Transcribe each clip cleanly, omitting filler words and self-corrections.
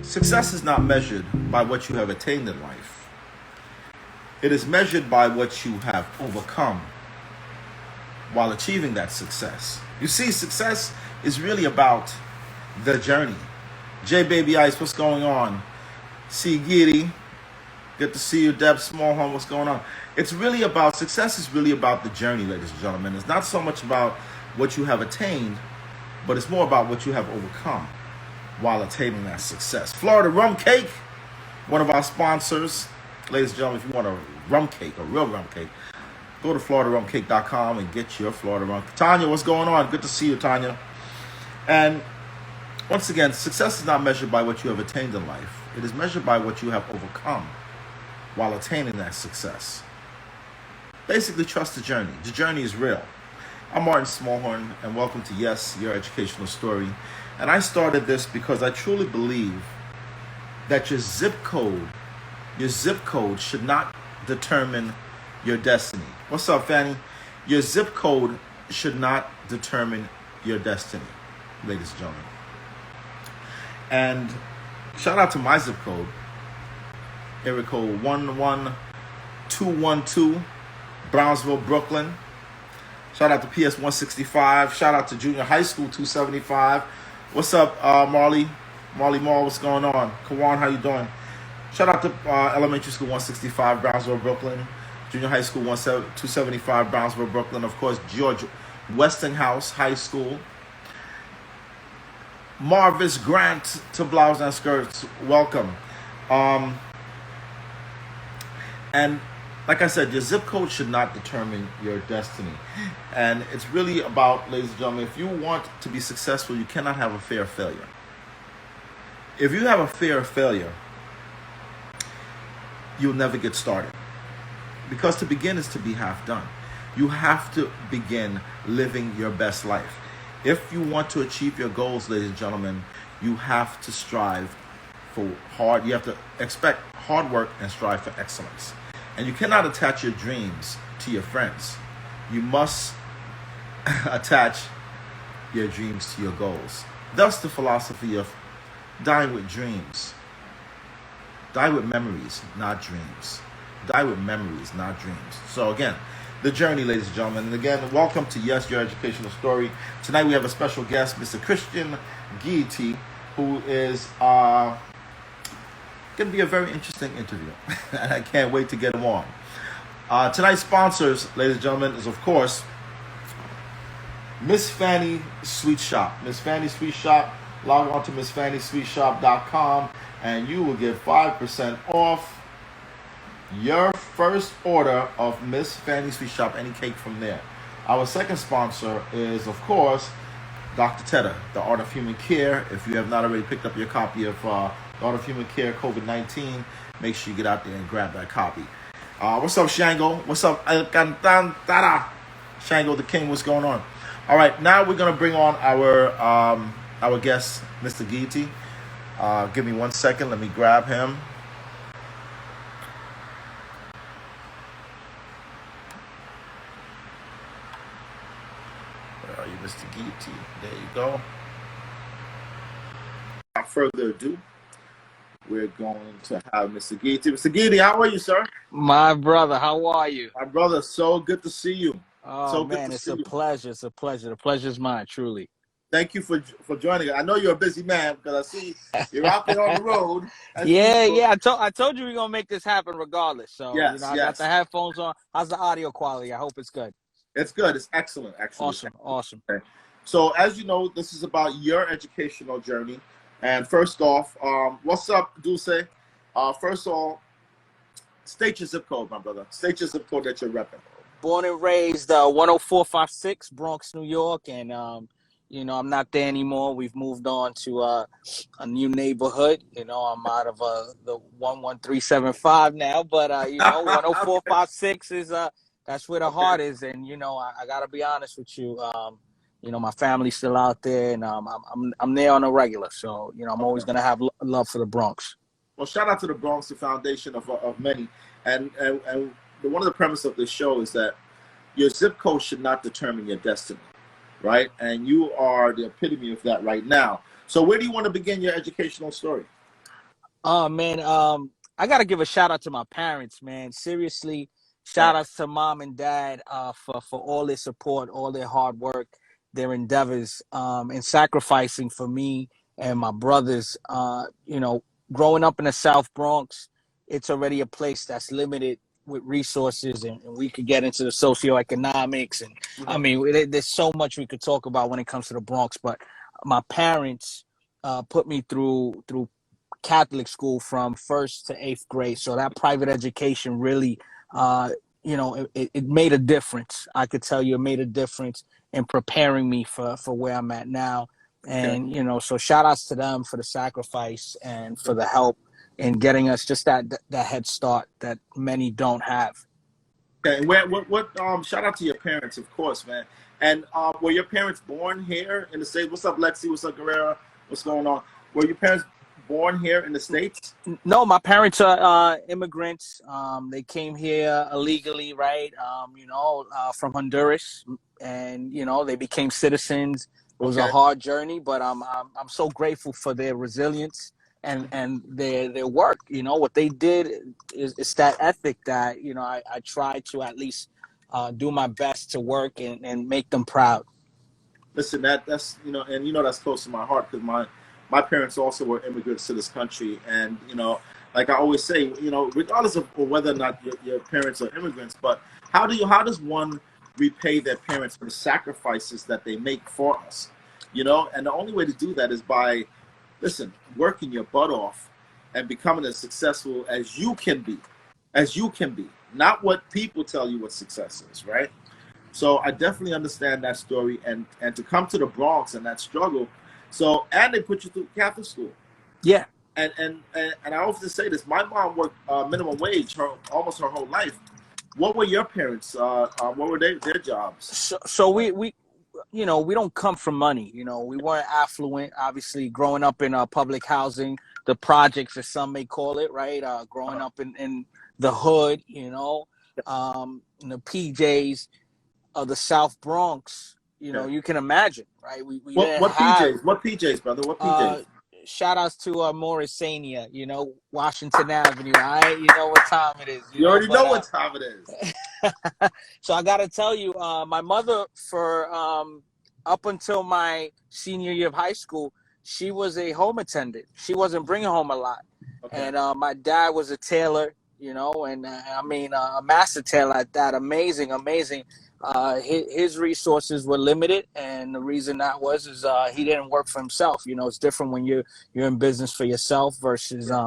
Success is not measured by what you have attained in life. It is measured by what you have overcome while achieving that success. You see, success is really about the journey. J Baby Ice, what's going on? See Guity, good to see you. Deb Smallhorne, what's going on? It's really about, success is really about the journey, ladies and gentlemen. It's not so much about what you have attained, but it's more about what you have overcome while attaining that success. Florida Rum Cake, one of our sponsors. Ladies and gentlemen, if you want a rum cake, a real rum cake, go to FloridaRumCake.com and get your Florida rum. Tanya, what's going on? Good to see you, Tanya. And once again, success is not measured by what you have attained in life. It is measured by what you have overcome while attaining that success. Basically, trust the journey. The journey is real. I'm Martin Smallhorne, and welcome to Yes, Your Educational Story. And I started this because I truly believe that your zip code should not determine your destiny. What's up, Fanny? Your zip code should not determine your destiny, ladies and gentlemen. And shout out to my zip code, area code 11212, Brownsville, Brooklyn. Shout out to PS 165. Shout out to Junior High School 275. What's up, Marley? Marley Mall, what's going on? Kawan, how you doing? Shout out to Elementary School 165, Brownsville, Brooklyn. Junior High School 275, Brownsville, Brooklyn. Of course, George Westinghouse High School. Marvis Grant to Blouse and Skirts, welcome. And like I said, your zip code should not determine your destiny. And it's really about, ladies and gentlemen, if you want to be successful, you cannot have a fear of failure. If you have a fear of failure, you'll never get started. Because to begin is to be half done. You have to begin living your best life. If you want to achieve your goals, ladies and gentlemen, you have to strive for you have to expect hard work and strive for excellence. And you cannot attach your dreams to your friends. You must attach your dreams to your goals. Thus the philosophy of dying with dreams. Die with memories, not dreams. Die with memories, not dreams. So again, the journey, ladies and gentlemen. And again, welcome to Yes, Your Educational Story. Tonight we have a special guest, Mr. Cristian Guity, who is going to be a very interesting interview. And I can't wait to get him on. Tonight's sponsors, ladies and gentlemen, is of course Miss Fanny Sweet Shop. Miss Fanny Sweet Shop. Log on to MissFannySweetShop.com and you will get 5% off your first order of Miss Fanny Sweet Shop, any cake from there. Our second sponsor is, of course, Dr. Tedder, The Art of Human Care. If you have not already picked up your copy of The Art of Human Care COVID-19, make sure you get out there and grab that copy. What's up, Shango? What's up, Alcantara? Shango the King, what's going on? All right, now we're going to bring on our guest, Mr. Guity. Give me 1 second. Let me grab him. Where are you, Mr. Guity? There you go. Without further ado, we're going to have Mr. Guity. Mr. Guity, how are you, sir? My brother, how are you? My brother, so good to see you. Oh, so man, it's a pleasure. It's a pleasure. The pleasure's mine, truly. Thank you for joining us. I know you're a busy man because I see you're out there on the road. Yeah. I told you we're gonna make this happen regardless. So yes, I got the headphones on. How's the audio quality? I hope it's good. It's good. It's excellent, actually. Awesome. Okay. So as you know, this is about your educational journey. And first off, what's up, Dulce? First of all, state your zip code, my brother. State your zip code that you're repping. Born and raised 10456 Bronx, New York, and I'm not there anymore. We've moved on to a new neighborhood. I'm out of the 11375 now, but 10456 is that's where the heart is. And I gotta be honest with you. My family's still out there, and I'm there on a regular. So I'm always gonna have love for the Bronx. Well, shout out to the Bronx, the foundation of many, and one of the premise of this show is that your zip code should not determine your destiny. Right? And you are the epitome of that right now. So where do you want to begin your educational story? Oh man, I gotta give a shout out to my parents, man. Seriously, shout Okay. outs to mom and dad for all their support, all their hard work, their endeavors, and sacrificing for me and my brothers. Growing up in the South Bronx, it's already a place that's limited with resources, and we could get into the socioeconomics, and I Mhm. mean, there's so much we could talk about when it comes to the Bronx. But my parents put me through Catholic school from first to eighth grade. So that private education really, it made a difference. I could tell you it made a difference in preparing me for where I'm at now. Okay. And, so shout outs to them for the sacrifice and for the help in getting us just that head start that many don't have. Okay. And what shout out to your parents, of course, man. And were your parents born here in the States? What's up, Lexi? What's up, Guerrero? What's going on? Were your parents born here in the States? No, my parents are immigrants. They came here illegally, right? From Honduras, and they became citizens. It was a Okay. hard journey, but I'm so grateful for their resilience and their work. What they did is that ethic that I try to at least do my best to work and make them proud. Listen, that's and that's close to my heart because my parents also were immigrants to this country, and like I always say, regardless of whether or not your parents are immigrants, but how does one repay their parents for the sacrifices that they make for us? And the only way to do that is by, listen, working your butt off and becoming as successful as you can be, not what people tell you what success is, right? So I definitely understand that story, and to come to the Bronx and that struggle. So, and they put you through Catholic school, Yeah. and I often say this: my mom worked minimum wage almost her whole life. What were your parents? What were their jobs? So we don't come from money. We weren't affluent. Obviously, growing up in public housing, the projects, as some may call it, right? Growing up in the hood, in the PJs of the South Bronx, Okay. you can imagine, right? We What didn't what have PJs? What PJs, brother? What uh, PJs? shout outs to Morrisania, Washington Avenue. All right, you know what time it is, You already but know what time it is. so I got to tell you, my mother, for up until my senior year of high school, she was a home attendant. She wasn't bringing home a lot, Okay. and my dad was a tailor, and a master tailor at that. Amazing, amazing. His resources were limited, and the reason that was is he didn't work for himself. It's different when you're in business for yourself versus Right.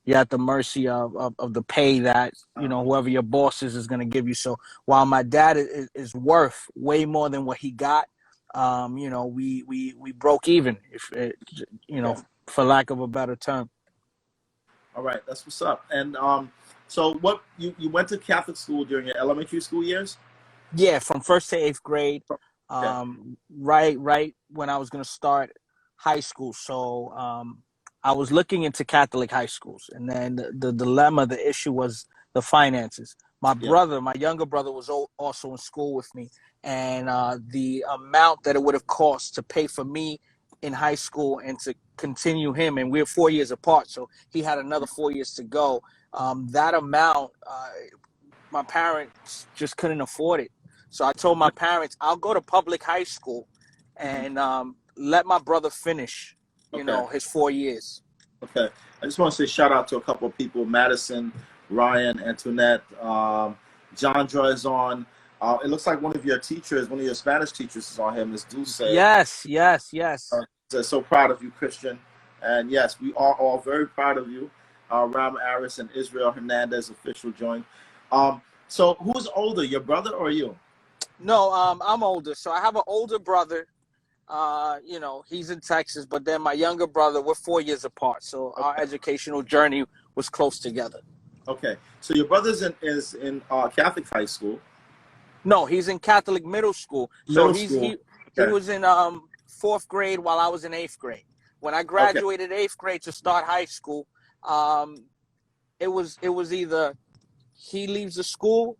you're at the mercy of the pay that Uh-huh. whoever your boss is going to give you. So while my dad is worth way more than what he got, we broke even, if Okay. for lack of a better term. All right. That's what's up. And so what you went to Catholic school during your elementary school years? Yeah, from first to eighth grade, Okay. right when I was going to start high school. So I was looking into Catholic high schools, and then the dilemma, the issue was the finances. Yeah. My younger brother, was also in school with me, and the amount that it would have cost to pay for me in high school and to continue him, and we're 4 years apart, so he had another 4 years to go. That amount, my parents just couldn't afford it. So I told my parents, I'll go to public high school Mhm. and let my brother finish, Okay. his 4 years. Okay. I just want to say shout out to a couple of people: Madison, Ryan, Antoinette, Jandra is on. It looks like one of your teachers, one of your Spanish teachers, is on here, Miss Dulce. Yes, yes, yes. So proud of you, Christian. And yes, we are all very proud of you. Ram Aris and Israel Hernandez official join. So who's older, your brother or you? No, I'm older. So I have an older brother. He's in Texas, but then my younger brother, we're 4 years apart. So our Okay. educational journey was close together. Okay. So your brother's in Catholic high school, No, he's in Catholic middle school. So middle he's school. he Okay. was in fourth grade while I was in eighth grade. When I Okay. graduated eighth grade to start high school, um, it was either he leaves the school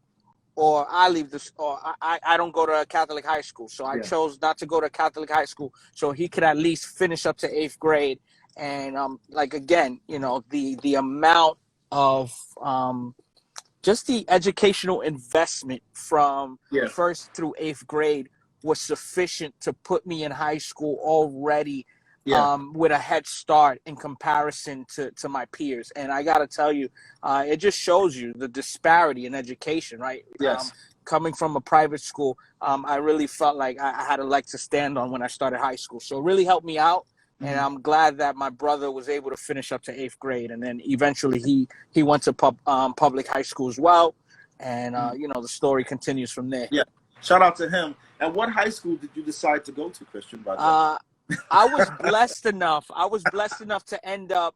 or I leave this, or I don't go to a Catholic high school. So I Yeah. chose not to go to Catholic high school so he could at least finish up to eighth grade And like again, the amount of just the educational investment from Yeah. first through eighth grade was sufficient to put me in high school already Yeah. with a head start in comparison to my peers. And I got to tell you, it just shows you the disparity in education, right? Yes. Coming from a private school, I really felt like I had a leg to stand on when I started high school. So it really helped me out. And I'm glad that my brother was able to finish up to eighth grade, and then eventually he went to public high school as well, and the story continues from there. Yeah. Shout out to him. And what high school did you decide to go to, Cristian, by the way? I was blessed enough. I was blessed enough to end up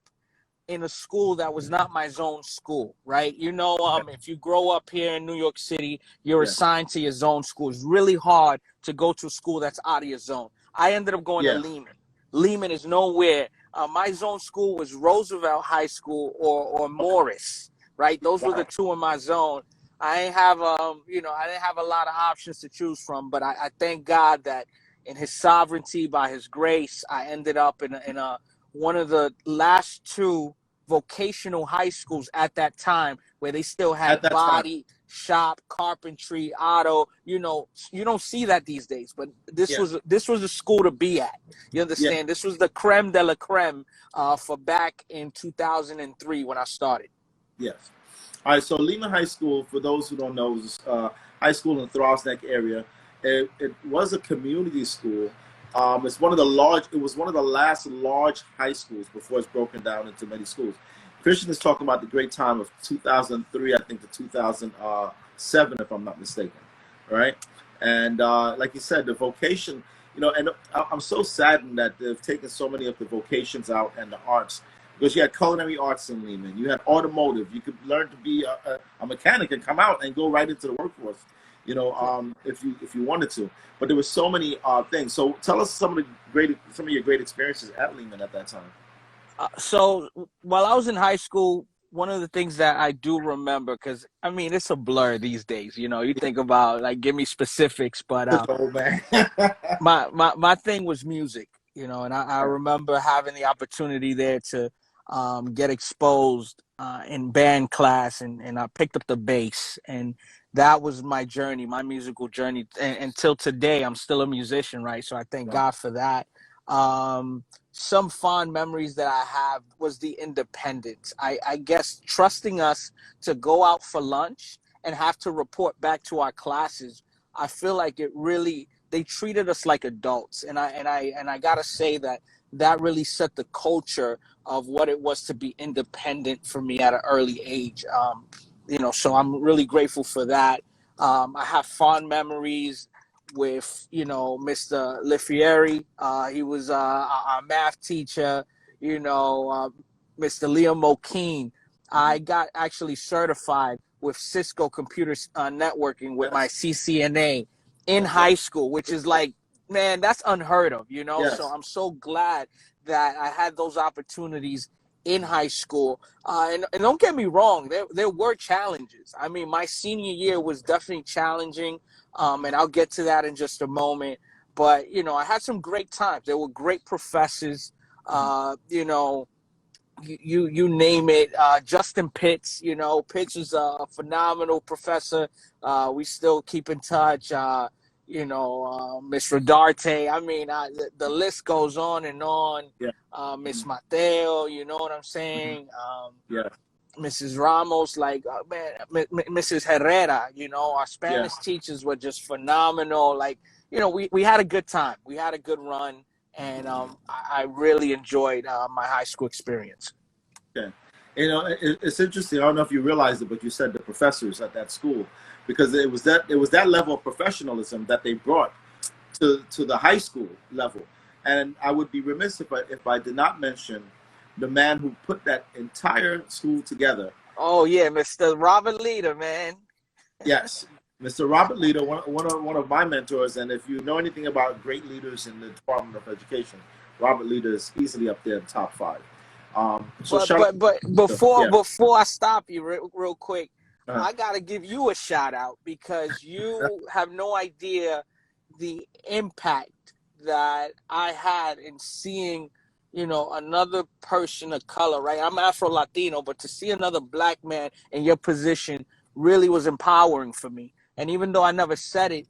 in a school that was not my zone school, right? If you grow up here in New York City, you're Yeah. assigned to your zone school. It's really hard to go to a school that's out of your zone. I ended up going to Yeah. Lehman. Lehman is nowhere. My zone school was Roosevelt High School or Morris, right? Those were the two in my zone. I didn't have I didn't have a lot of options to choose from, but I thank God that in His sovereignty, by His grace, I ended up in one of the last two vocational high schools at that time where they still had At that time. body shop, carpentry, auto. You don't see that these days, but this Yeah. was a school to be at. You understand? Yeah. This was the creme de la creme for back in 2003 when I started. Yes. All right. So Lehman High School, for those who don't know, is high school in the Thrall's Neck area. It was a community school. It was one of the last large high schools before it's broken down into many schools. Cristian is talking about the great time of 2003, I think, to 2007, if I'm not mistaken, right? And like you said, the vocation, and I'm so saddened that they've taken so many of the vocations out and the arts, because you had culinary arts in Lehman, you had automotive, you could learn to be a mechanic and come out and go right into the workforce, if you wanted to. But there were so many things. So tell us some of your great experiences at Lehman at that time. So while I was in high school, one of the things that I do remember, because it's a blur these days. You think about like give me specifics, but Oh man. my thing was music. And I remember having the opportunity there to get exposed in band class, and I picked up the bass, and that was my journey, my musical journey. And until today, I'm still a musician, right? So I thank God for that. Some fond memories that I have was the independence. I guess trusting us to go out for lunch and have to report back to our classes. I feel like they treated us like adults, and I gotta say that really set the culture of what it was to be independent for me at an early age. So I'm really grateful for that. I have fond memories with Mr. Lifieri. He was our math teacher. Mr. Liam O'Keen. I got actually certified with Cisco Computer Networking with my CCNA in high school, which is like, man, that's unheard of. Yes. So I'm so glad that I had those opportunities in high school. And don't get me wrong, there were challenges. My senior year was definitely challenging. And I'll get to that in just a moment. But, I had some great times. There were great professors, you name it. Justin Pitts, Pitts is a phenomenal professor. We still keep in touch. Miss Rodarte. The list goes on and on. Yeah. Miss Mateo, you know what I'm saying? Yeah. Mrs. Ramos, Mrs. Herrera, our Spanish teachers were just phenomenal. We had a good time. We had a good run, and I really enjoyed my high school experience. Okay. It's interesting. I don't know if you realized it, but you said the professors at that school, because it was that level of professionalism that they brought to the high school level. And I would be remiss if I did not mention the man who put that entire school together. Oh yeah, Mr. Robert Leader, man. Yes, Mr. Robert Leader, one of my mentors. And if you know anything about great leaders in the Department of Education, Robert Leader is easily up there in the top 5. But before I stop you real quick, I gotta give you a shout out, because you have no idea the impact that I had in seeing another person of color, right? I'm Afro-Latino, but to see another black man in your position really was empowering for me. And even though I never said it,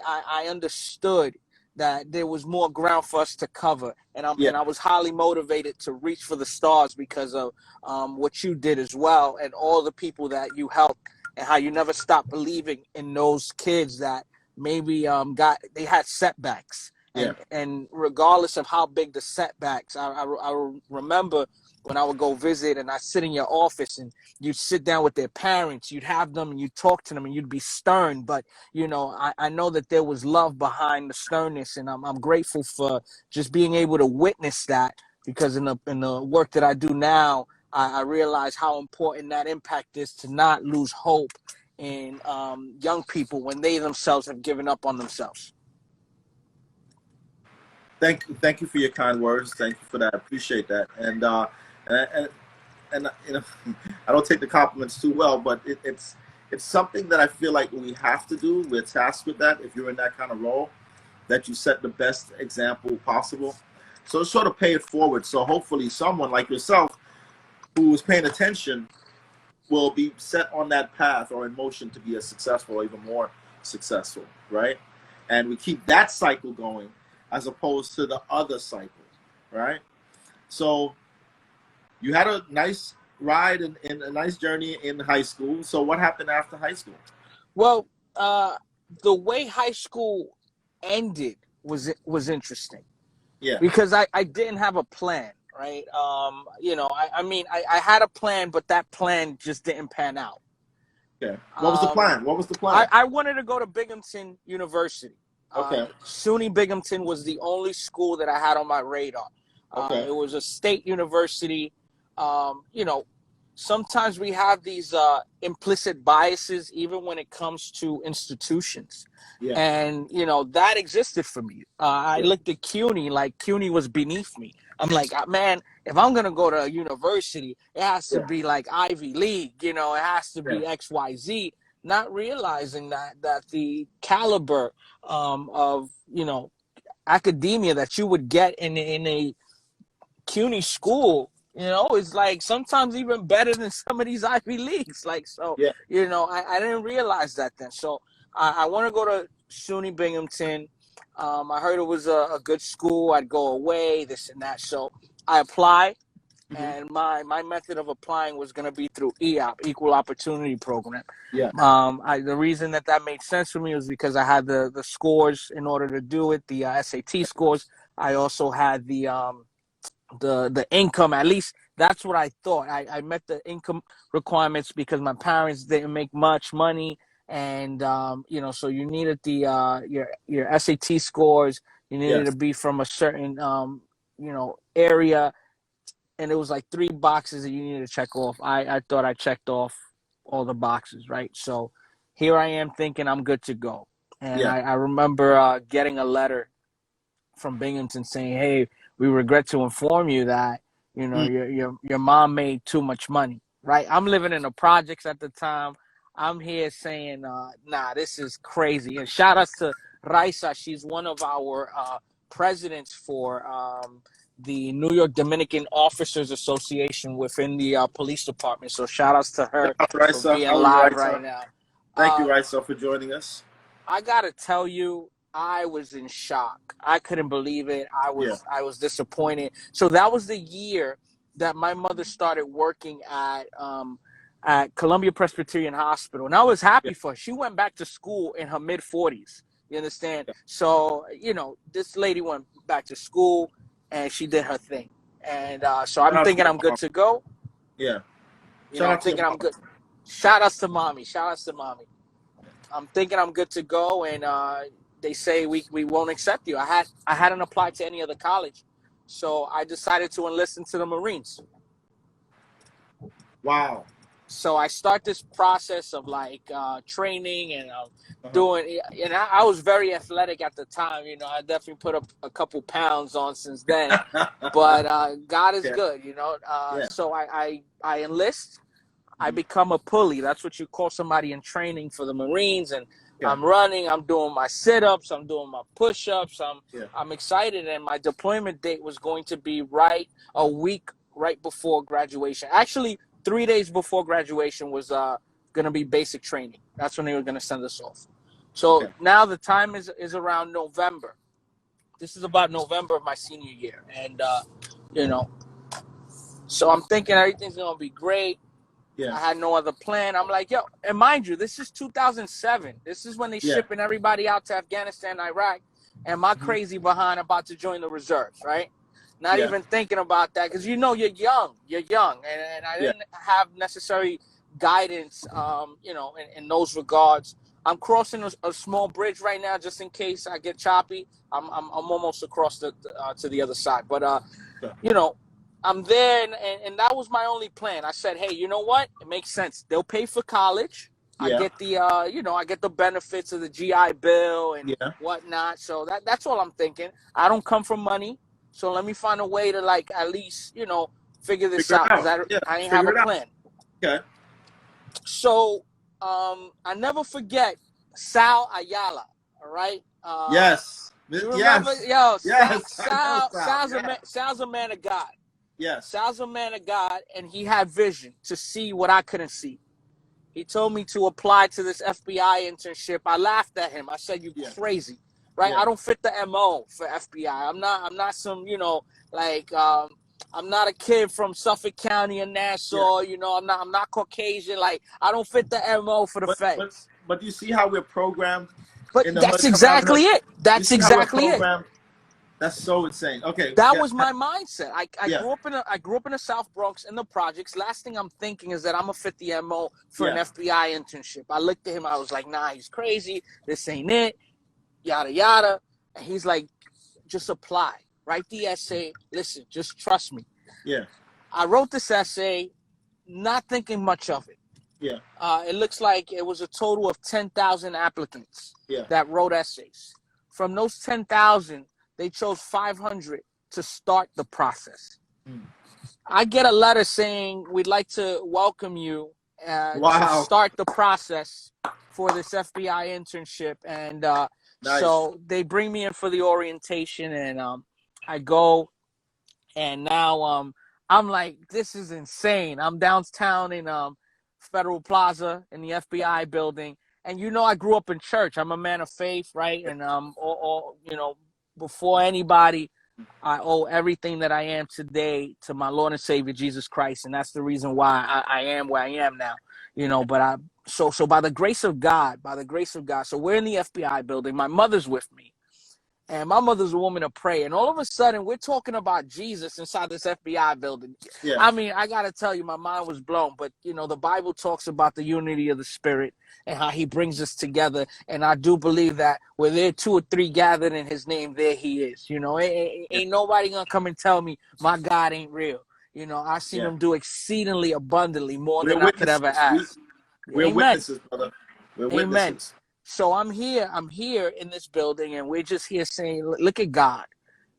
I understood that there was more ground for us to cover. Yeah. And I was highly motivated to reach for the stars because of what you did as well, and all the people that you helped, and how you never stopped believing in those kids that maybe they had setbacks. Yeah. And regardless of how big the setbacks, I remember when I would go visit and I sit in your office and you'd sit down with their parents, you'd have them and you'd talk to them and you'd be stern. But, I know that there was love behind the sternness, and I'm grateful for just being able to witness that, because in the work that I do now, I realize how important that impact is, to not lose hope in young people when they themselves have given up on themselves. Thank you for your kind words. Thank you for that. I appreciate that. And I don't take the compliments too well, but it's something that I feel like we have to do. We're tasked with that. If you're in that kind of role, that you set the best example possible. So sort of pay it forward. So hopefully someone like yourself who is paying attention will be set on that path or in motion to be as successful or even more successful, right? And we keep that cycle going as opposed to the other cycle, right? So you had a nice ride and a nice journey in high school. So what happened after high school? Well, the way high school ended was interesting. Yeah. Because I didn't have a plan, right? I had a plan, but that plan just didn't pan out. Okay. What was the plan? What was the plan? I wanted to go to Binghamton University. Okay. SUNY Binghamton was the only school that I had on my radar. Okay. It was a state university. Sometimes we have these implicit biases, even when it comes to institutions. Yeah. And, that existed for me. I looked at CUNY like CUNY was beneath me. I'm like, man, if I'm going to go to a university, it has to be like Ivy League, it has to be XYZ, not realizing that the caliber of, academia that you would get in a CUNY school, is like sometimes even better than some of these Ivy Leagues. Like, so, I didn't realize that then. So I want to go to SUNY Binghamton. I heard it was a good school. I'd go away, this and that. So I applied, and my method of applying was going to be through EOP, Equal Opportunity Program. Yeah. The reason that made sense for me was because I had the scores in order to do it, the SAT scores. I also had the income. At least that's what I thought. I met the income requirements because my parents didn't make much money, and so you needed the your SAT scores. You needed to be from a certain area, and it was like 3 boxes that you needed to check off. I thought I checked off all the boxes, right? So here I am thinking I'm good to go, and I remember getting a letter from Binghamton saying, "Hey, we regret to inform you that your mom made too much money." Right? I'm living in the projects at the time. I'm here saying, "Nah, this is crazy." And shout outs to Raisa. She's one of our presidents for the New York Dominican Officers Association within the police department. So shout outs to her for being live right now. Thank you, Raisa, for joining us. I gotta tell you, I was in shock. I couldn't believe it. I was disappointed. So that was the year that my mother started working at Columbia Presbyterian Hospital, and I was happy for her. She went back to school in her mid-40s. You understand? Yeah. So this lady went back to school and she did her thing, and so I'm thinking I'm good to go. Yeah. I'm thinking I'm good. Shout outs to mommy. Shout outs to mommy. I'm thinking I'm good to go, and they say we won't accept you. I hadn't applied to any other college, so I decided to enlist into the Marines. Wow. So I start this process of like training and doing, and I was very athletic at the time. I definitely put up a couple pounds on since then, but God is good. So I enlist. I become a pulley. That's what you call somebody in training for the Marines, and Yeah. I'm running. I'm doing my sit-ups. I'm doing my push-ups. Yeah. I'm excited, and my deployment date was going to be a week right before graduation. Actually, 3 days before graduation was going to be basic training. That's when they were going to send us off. So Okay. now the time is around November. This is about November of my senior year, and you know, so I'm thinking everything's gonna be great. Yeah. I had no other plan. I'm like, yo, and mind you, this is 2007. This is when they Yeah. shipping everybody out to Afghanistan, Iraq, and my crazy behind about to join the reserves, right? Not Yeah. even thinking about that because you're young, and I Yeah. didn't have necessary guidance, in those regards. I'm crossing a small bridge right now, just in case I get choppy. I'm almost across to the other side, but Yeah. you know, I'm there, and that was my only plan. I said, hey, you know what? It makes sense. They'll pay for college. I Yeah. get I get the benefits of the GI Bill and Yeah. whatnot. So that's all I'm thinking. I don't come from money, so let me find a way to like at least figure this Figure it out because out. Yeah. I ain't have Figure a it out. plan. Okay. So I never forget Sal Ayala. All right. Yes. You remember, Yes. yo, Yes. I know Sal. Yeah. Sal's a man of God. Yes. Sal's a man of God, and he had vision to see what I couldn't see. He told me to apply to this FBI internship. I laughed at him. I said, "You Yeah. crazy, right? Yeah. I don't fit the MO for FBI. I'm not some, like I'm not a kid from Suffolk County or Yeah. Nassau. I'm not Caucasian. Like I don't fit the MO for the But feds. but you see how we're programmed But in the that's hood coming out of the hood? exactly it. You That's see how we're exactly it. programmed? That's so insane. Okay. That Yeah. was my mindset. I Yeah. grew up in the South Bronx in the projects. Last thing I'm thinking is that I'm gonna fit the MO for an Yeah. FBI internship. I looked at him. I was like, nah, he's crazy. This ain't it. Yada yada. And he's like, just apply. Write the essay. Listen, just trust me. Yeah. I wrote this essay, not thinking much of it. Yeah. It looks like it was a total of 10,000 applicants Yeah. that wrote essays. From those 10,000, they chose 500 to start the process. Mm. I get a letter saying we'd like to welcome you to Wow. start the process for this FBI internship, and Nice. so they bring me in for the orientation, and I go, and now I'm like, this is insane. I'm downtown in Federal Plaza in the FBI building, and I grew up in church. I'm a man of faith, right? And before anybody, I owe everything that I am today to my Lord and Savior Jesus Christ, and that's the reason why I am where I am now. But so by the grace of God, so we're in the FBI building. My mother's with me, and my mother's a woman of prayer. And all of a sudden, we're talking about Jesus inside this FBI building. Yeah. I mean, I got to tell you, my mind was blown. But, the Bible talks about the unity of the Spirit and how he brings us together. And I do believe that where there are 2 or 3 gathered in his name, there he is. Ain't nobody going to come and tell me my God ain't real. I've seen him do exceedingly abundantly more We're than I could witnesses. ever ask. We're Amen. witnesses, brother. We're Amen. witnesses. So I'm here in this building, and we're just here saying, look at God,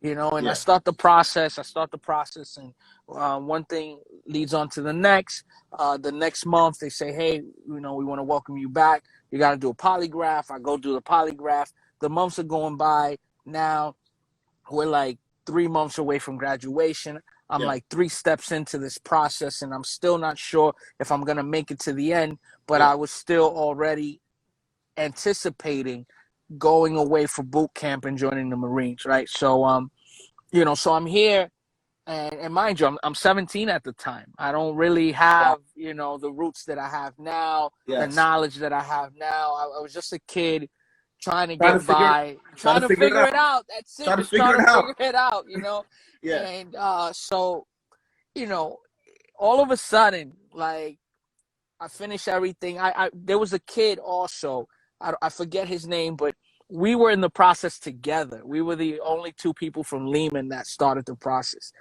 and Yeah. I start the process, and one thing leads on to the next. The next month, they say, hey, we want to welcome you back. You got to do a polygraph. I go do the polygraph. The months are going by. Now we're like 3 months away from graduation. I'm like 3 steps into this process, and I'm still not sure if I'm going to make it to the end, but I was still already anticipating going away for boot camp and joining the Marines, right? So, so I'm here, and mind you, I'm 17 at the time. I don't really have, the roots that I have now, the Yes. knowledge that I have now. I was just a kid trying to Trying get to figure by, trying to figure it out. That's it. Trying to Just figure trying it to out. figure it out, Yeah. And so, all of a sudden, like, I finished everything. There was a kid also. I forget his name, but we were in the process together. We were the only 2 people from Lehman that started the process.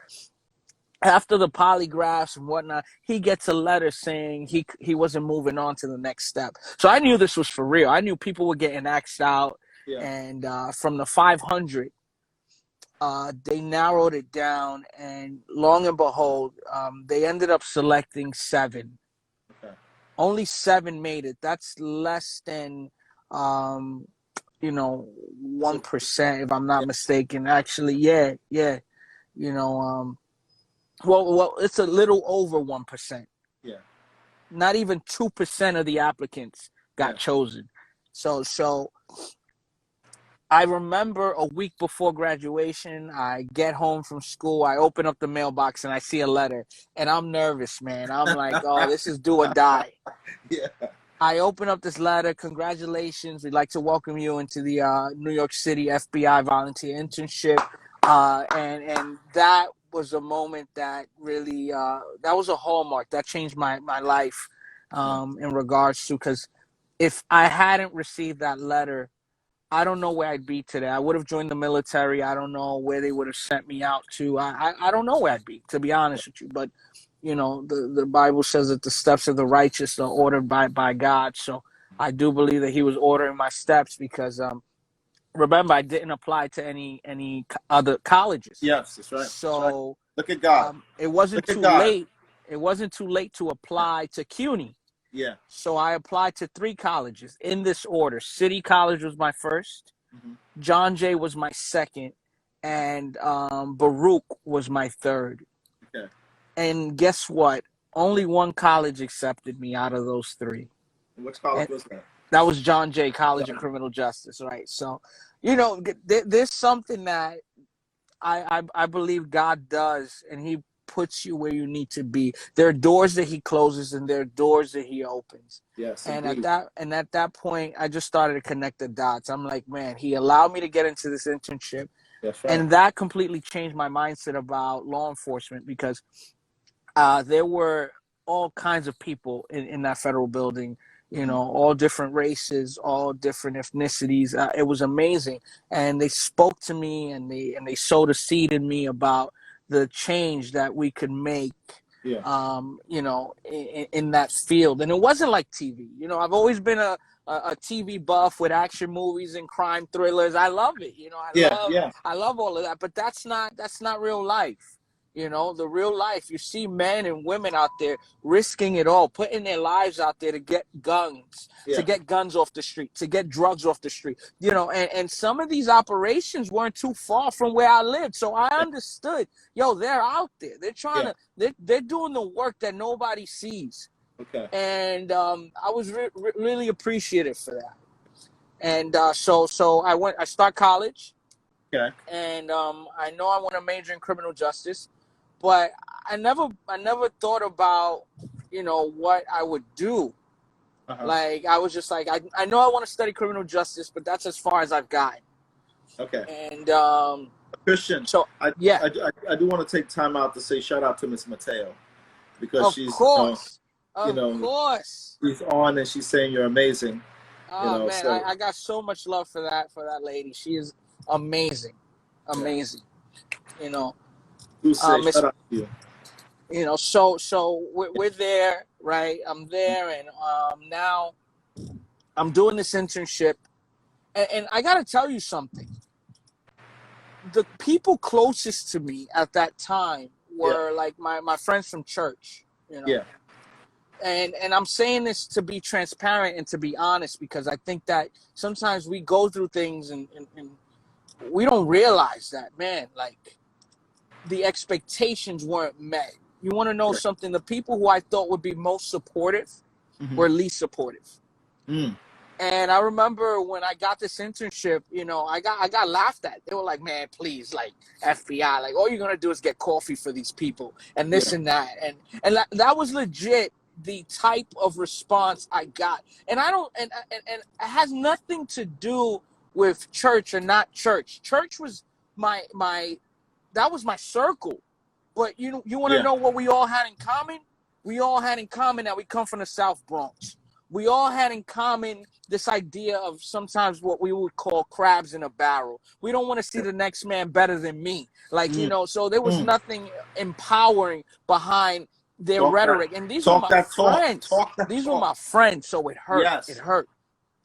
After the polygraphs and whatnot, he gets a letter saying he wasn't moving on to the next step. So I knew this was for real. I knew people were getting axed out. Yeah. And from the 500, they narrowed it down. And long and behold, they ended up selecting 7. Okay. Only 7 made it. That's less than you know, 1%, if I'm not mistaken. Actually, yeah. You know, well, it's a little over 1%. Yeah. Not even 2% of the applicants Yeah. got chosen. So I remember a week before graduation, I get home from school, I open up the mailbox and I see a letter, and I'm nervous, man. I'm like, oh, this is do or die. Yeah. I open up this letter. Congratulations. We'd like to welcome you into the New York City FBI volunteer internship. And that was a moment that really, that was a hallmark. That changed my life in regards to, because if I hadn't received that letter, I don't know where I'd be today. I would have joined the military. I don't know where they would have sent me out to. I don't know where I'd be, to be honest with you. But, you know, the Bible says that the steps of the righteous are ordered by God. So I do believe that he was ordering my steps because, remember, I didn't apply to any other colleges. Yes, that's right. So Look at God. it wasn't Look at too God. late. It wasn't too late to apply to CUNY. Yeah. So I applied to 3 colleges in this order. City College was my first. John Jay was my second. And Baruch was my third. Okay. And guess what? Only one college accepted me out of those 3. And which college was that? That was John Jay College of Criminal Justice, right? So, you know, there's something that I believe God does, and he puts you where you need to be. There are doors that he closes and there are doors that he opens. Yes. And indeed. at that point, I just started to connect the dots. I'm like, man, he allowed me to get into this internship. That's right. And that completely changed my mindset about law enforcement, because there were all kinds of people in that federal building, you know, all different races, all different ethnicities. It was amazing. And they spoke to me, and they sowed a seed in me about the change that we could make, you know, in that field. And it wasn't like TV. You know, I've always been a TV buff with action movies and crime thrillers. I love it. You know, I love all of that. But that's not real life. You know, the real life, you see men and women out there risking it all, putting their lives out there to get guns, to get guns off the street, to get drugs off the street. You know, and some of these operations weren't too far from where I lived. So I understood, yo, they're out there. They're trying to, they're doing the work that nobody sees. Okay. And I was really appreciative for that. And so I start college. Okay. And I know I want to major in criminal justice. But I never thought about, you know, what I would do. Like, I was just like, I know I want to study criminal justice, but that's as far as I've gotten. Okay. And Cristian, so I do want to take time out to say shout out to Miss Mateo, because she's she's on and she's saying you're amazing. Oh, you know, man, so. I got so much love for that lady. She is amazing. You know. Shout out to you. You know, so we're there, right? I'm there, and now I'm doing this internship, and I got to tell you something. The people closest to me at that time were like my friends from church, you know. Yeah. And I'm saying this to be transparent and to be honest, because I think that sometimes we go through things and we don't realize that, man, like, the expectations weren't met. You want to know something? The people who I thought would be most supportive were least supportive. And I remember when I got this internship, you know, I got laughed at. They were like, man, please, like, FBI, like, all you're going to do is get coffee for these people and this and that. And that was legit the type of response I got. And I don't, and it has nothing to do with church or not church. Church was that was my circle. But you want to know what we all had in common? We all had in common that we come from the South Bronx. We all had in common this idea of sometimes what we would call crabs in a barrel. We don't want to see the next man better than me. Like, you know, so there was nothing empowering behind their rhetoric. And these were my friends. These were my friends, so it hurt. Yes. It hurt.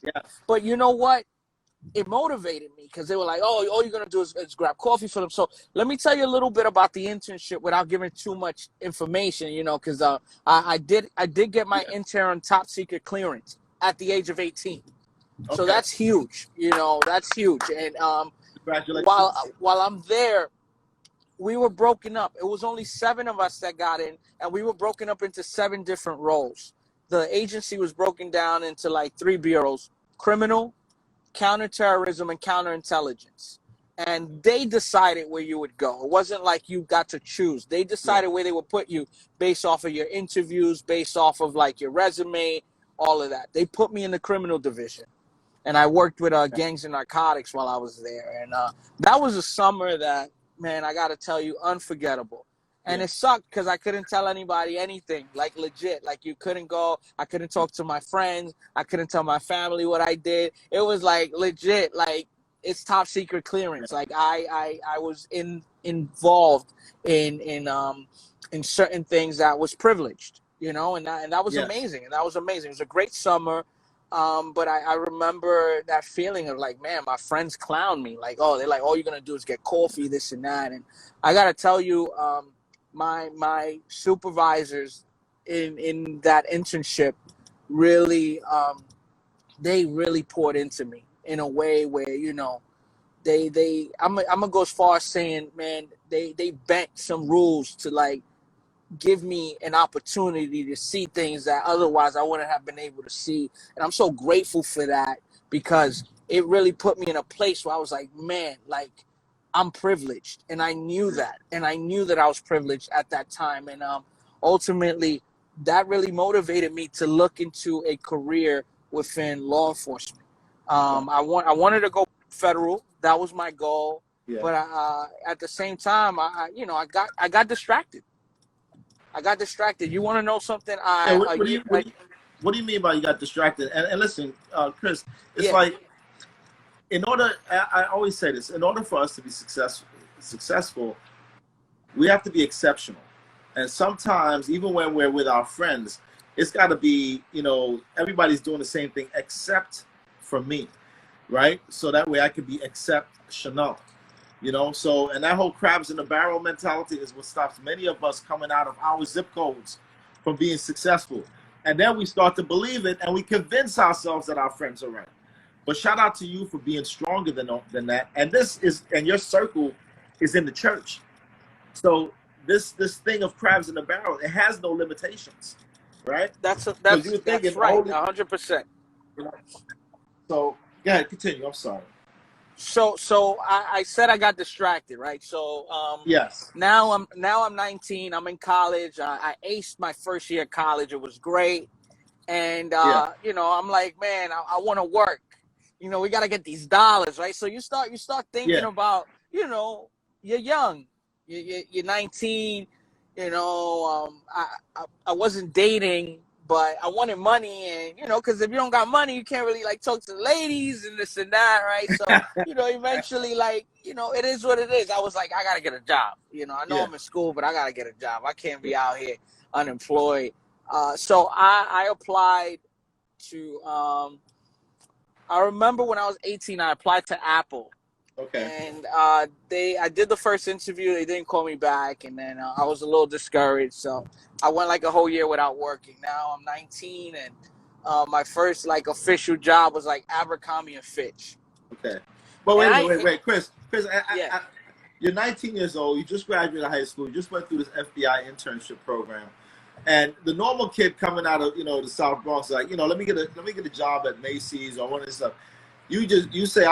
Yes. But you know what? It motivated me, because they were like, oh, all you're going to do is grab coffee for them. So let me tell you a little bit about the internship without giving too much information, you know, because I did get my intern top secret clearance at the age of 18. So Okay. that's huge. That's huge. And Congratulations. while I'm there, we were broken up. It was only 7 of us that got in, and we were broken up into 7 different roles. The agency was broken down into like 3 bureaus: criminal, counterterrorism, and counterintelligence. And they decided where you would go. It wasn't like you got to choose. They Yeah. decided where they would put you based off of your interviews, based off of like your resume, all of that. They put me in the criminal division, and I worked with gangs and narcotics while I was there. And that was a summer that, man, I got to tell you, unforgettable. And Yeah. it sucked because I couldn't tell anybody anything, like legit. Like you couldn't go. I couldn't talk to my friends. I couldn't tell my family what I did. It was like legit, like it's top secret clearance. Like I was involved in certain things that was privileged, and that was Yes. amazing. And that was amazing. It was a great summer. But I remember that feeling of like, man, my friends clown me. Like, oh, they're like, all you're going to do is get coffee, this and that. And I got to tell you, my supervisors in that internship really, they really poured into me in a way where, I'm going to go as far as saying, man, they bent some rules to like, give me an opportunity to see things that otherwise I wouldn't have been able to see. And I'm so grateful for that because it really put me in a place where I was like, man, like I'm privileged. And I knew that. And I knew that I was privileged at that time. And ultimately, that really motivated me to look into a career within law enforcement. I wanted to go federal. That was my goal. Yeah. But at the same time, I got distracted. I got distracted. You want to know something? Yeah. What do you mean by you got distracted? And listen, Chris, it's Yeah, like I always say this. In order for us to be successful, we have to be exceptional. And sometimes, even when we're with our friends, it's got to be, everybody's doing the same thing except for me, right? So that way I can be exceptional. So, and that whole crabs in the barrel mentality is what stops many of us coming out of our zip codes from being successful. And then we start to believe it and we convince ourselves that our friends are right. But shout out to you for being stronger than that. And your circle is in the church. So this thing of crabs in the barrel, it has no limitations, right? Because you were thinking, that's right, 100%. you know, so yeah, continue. I'm sorry. So I said I got distracted, right? So Yes. now I'm 19. I'm in college. I aced my first year of college. It was great, and Yeah. I'm like, man, I want to work. We got to get these dollars, right? So you start thinking Yeah. about, you're young, you're 19. I wasn't dating, but I wanted money, and because if you don't got money, you can't really like talk to the ladies and this and that, right? So eventually, like, it is what it is. I was like, I gotta get a job. I know Yeah. I'm in school, but I gotta get a job. I can't be out here unemployed. So I applied to. I remember when I was 18, I applied to Apple. Okay. And I did the first interview. They didn't call me back, and then I was a little discouraged. So I went like a whole year without working. Now I'm 19, and my first like official job was like Abercrombie and Fitch. Okay. But And wait, Chris, yeah, you're 19 years old. You just graduated high school. You just went through this FBI internship program, and the normal kid coming out of the South Bronx, like let me get a job at Macy's or one of this stuff. You say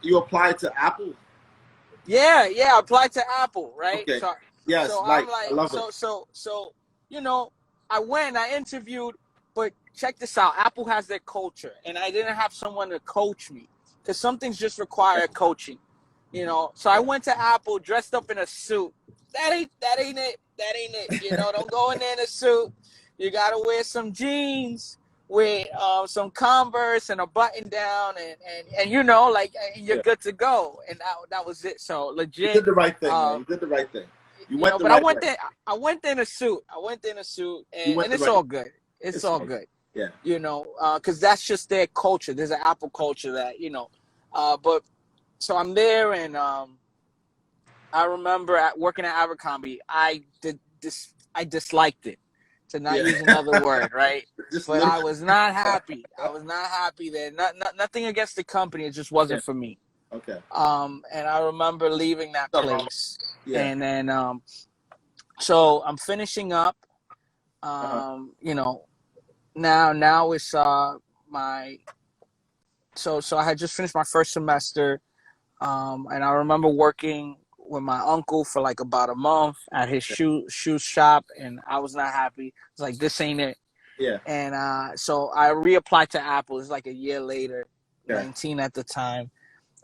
you apply to Apple. yeah, I applied to Apple, right? Okay. So Yes, I'm like I like, love it. I went, I interviewed, but check this out. Apple has their culture, and I didn't have someone to coach me because some things just require coaching. So I went to Apple dressed up in a suit. That ain't it. That ain't it. Don't go in there in a suit. You gotta wear some jeans with some Converse and a button down, and like you're Yeah. good to go. And that was it. So You legit. did the right thing, man. You did the right thing. You went the But I right went way. there. I went there in a suit. You went And the it's right. all good. It's It's all all good. yeah. Because that's just their culture. There's an Apple culture that But so I'm there, and I remember working at Abercrombie. I disliked it. to not Yeah. use another word, right? Just a But little. I was not happy. I was not happy there. Nothing against the company. It just Yeah. wasn't for me. Okay. And I remember leaving that Nothing wrong. place. Yeah. And then, so I'm finishing up, Uh-huh. you know, now it's, my, so I had just finished my first semester. And I remember working with my uncle for like about a month at his shoe shop, and I was not happy. It's like, this ain't it. Yeah. And so I reapplied to Apple. It's like a year later, Okay. 19 at the time,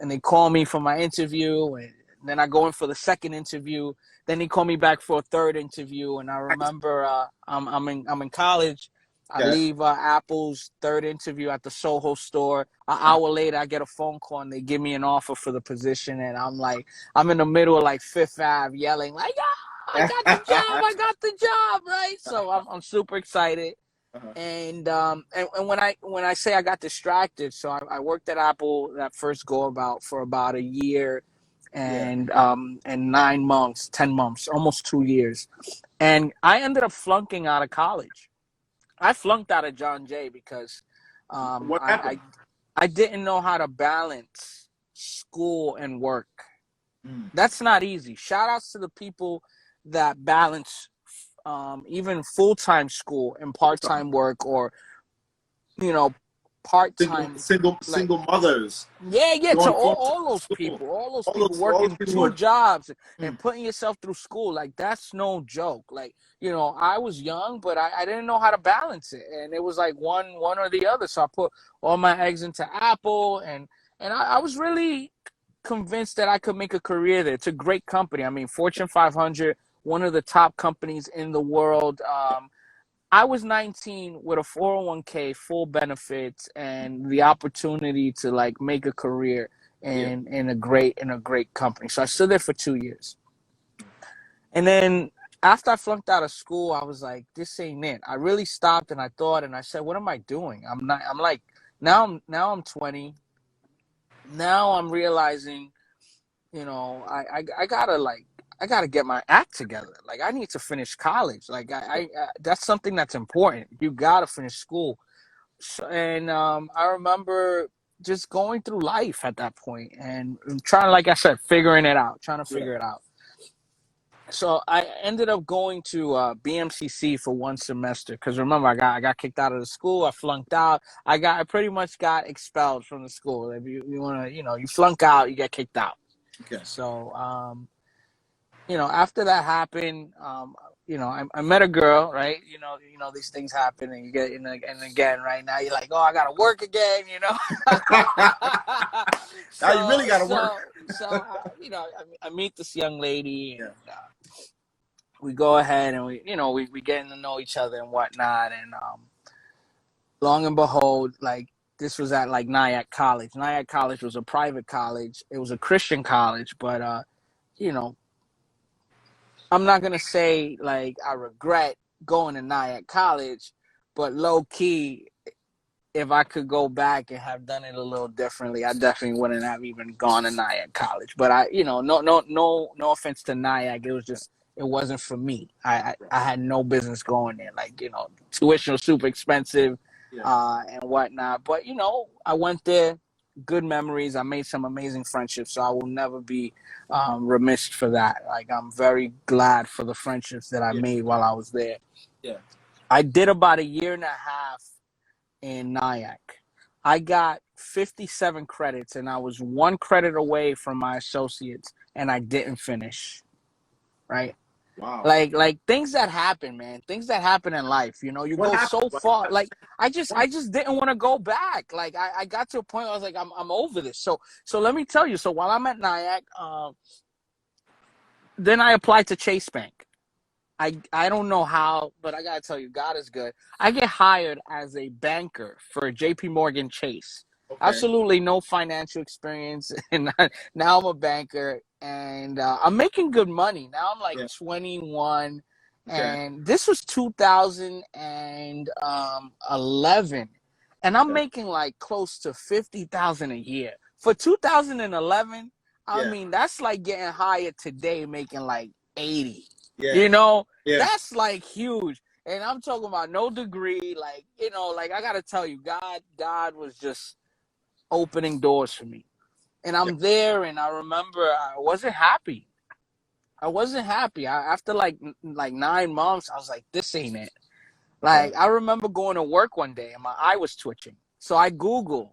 and they call me for my interview, and then I go in for the second interview. Then they call me back for a third interview, and I remember I'm in college. I Okay. leave Apple's third interview at the Soho store. An Uh, hour later, I get a phone call and they give me an offer for the position. And I'm like, I'm in the middle of like Fifth Ave yelling like, "Ah, I got the job! I got the job!" Right? So I'm super excited. uh-huh. And when I say I got distracted, so I worked at Apple that first go about for about a year Yeah. and 9 months, 10 months, almost 2 years, and I ended up flunking out of college. I flunked out of John Jay because um, What I, I happened? I didn't know how to balance school and work. Mm. That's not easy. Shout outs to the people that balance even full time school and part time work, or you know part Single, time, single, like, single mothers yeah, to going full time all those school. people, All those working people two were. jobs and Mm. putting yourself through school. Like, that's no joke. Like, I was young, but I didn't know how to balance it. And it was like one or the other. So I put all my eggs into Apple, and I was really convinced that I could make a career there. It's a great company. I mean, Fortune 500, one of the top companies in the world. I was 19 with a 401k, full benefits, and the opportunity to like make a career Yeah. in a great company. So I stood there for 2 years, and then after I flunked out of school, I was like, "This ain't it." I really stopped and I thought, and I said, "What am I doing?" I'm not. I'm like, now I'm 20. Now I'm realizing, I gotta get my act together. Like, I need to finish college. Like, I that's something that's important. You gotta finish school. So, and I remember just going through life at that point and trying, like I said, trying to Yeah. figure it out. So I ended up going to BMCC for one semester because, remember, I got kicked out of the school. I flunked out. I pretty much got expelled from the school. If you want to, you flunk out, you get kicked out. Okay. So after that happened, I met a girl, right? These things happen, and you get and again, right now you're like, oh, I gotta work again. Now you so really got to work. so so I meet this young lady, Yeah. and we go ahead and we getting to know each other and whatnot, and long and behold, like, this was at like Nyack College. Nyack College was a private college. It was a Christian college, but you know I'm not gonna say like I regret going to Nyack College, but low key, if I could go back and have done it a little differently, I definitely wouldn't have even gone to Nyack College. But no offense to Nyack, it wasn't for me. I had no business going there. Like, tuition was super expensive, Yeah. and whatnot. But I went there. Good memories. I made some amazing friendships, so I will never be remiss for that. Like, I'm very glad for the friendships that I Yeah. made while I was there. Yeah. I did about a year and a half in Nyack. I got 57 credits, and I was one credit away from my associates, and I didn't finish. Right? Wow. Like things that happen, man. Things that happen in life. You What go happened? so What far. happened? Like, I just didn't want to go back. Like, I got to a point where I was like, I'm over this. So let me tell you. So while I'm at Nyack, then I applied to Chase Bank. I don't know how, but I gotta tell you, God is good. I get hired as a banker for JP Morgan Chase. Okay. Absolutely no financial experience, and now I'm a banker, and I'm making good money. Now I'm like Yeah. 21, Okay. and this was 2011, and I'm Okay. making like close to 50,000 a year for 2011. I Yeah. mean, that's like getting hired today, making like 80. Yeah. You know, Yeah. that's like huge. And I'm talking about no degree. Like, like I got to tell you, God was just opening doors for me. And Yeah. I'm there, and I remember I wasn't happy. After like 9 months, I was like, this ain't it. Right. Like, I remember going to work one day and my eye was twitching. So I Googled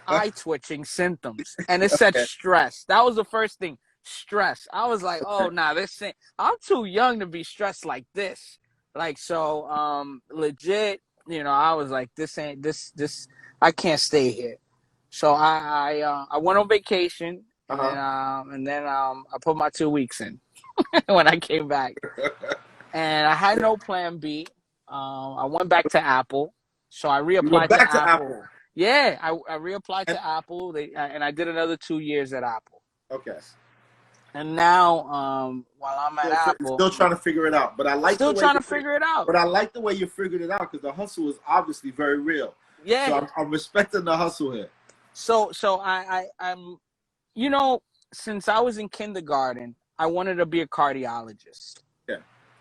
eye twitching symptoms, and it said Okay. stress. That was the first thing, stress. I was like, oh, nah, this ain't, I'm too young to be stressed like this. Like, so, legit, I was like, this ain't, this, I can't stay here. So I went on vacation, Uh-huh. and then I put my 2 weeks in when I came back, and I had no plan B. I went back to Apple, so I You went reapplied to back to Apple. Apple. Yeah, I reapplied And to Apple. And I did another 2 years at Apple, okay. and now while I'm at Apple, Still trying to figure it out. But I like the still way trying to figure it out. but I like the way you figured it out because the hustle is obviously very real. So Yeah. I'm respecting the hustle here. So I'm since I was in kindergarten, I wanted to be a cardiologist. Yeah.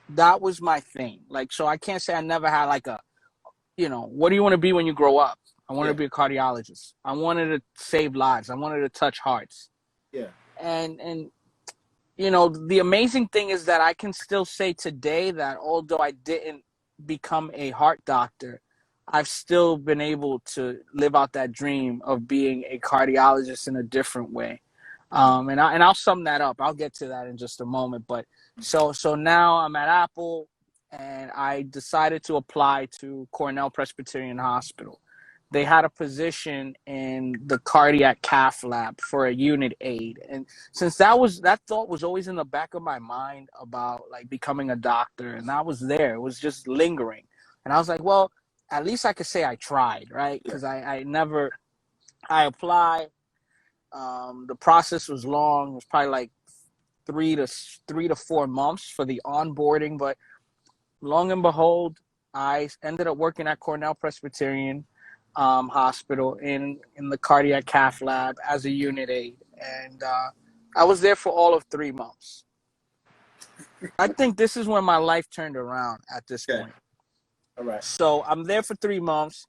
That was my thing. Like, so I can't say I never had like a, what do you want to be when you grow up? I wanted Yeah. to be a cardiologist. I wanted to save lives. I wanted to touch hearts. Yeah. And the amazing thing is that I can still say today that although I didn't become a heart doctor, I've still been able to live out that dream of being a cardiologist in a different way. And I'll sum that up. I'll get to that in just a moment. But so now I'm at Apple, and I decided to apply to Cornell Presbyterian Hospital. They had a position in the cardiac cath lab for a unit aide, and since that thought was always in the back of my mind about like becoming a doctor, and that was there. It was just lingering, and I was like, well, at least I could say I tried, right? Yeah. Because I applied. The process was long. It was probably like 3 to 4 months for the onboarding, but long and behold, I ended up working at Cornell Presbyterian Hospital in the cardiac cath lab as a unit aide, and I was there for all of 3 months. I think this is when my life turned around at this Okay. point. All right. So I'm there for 3 months.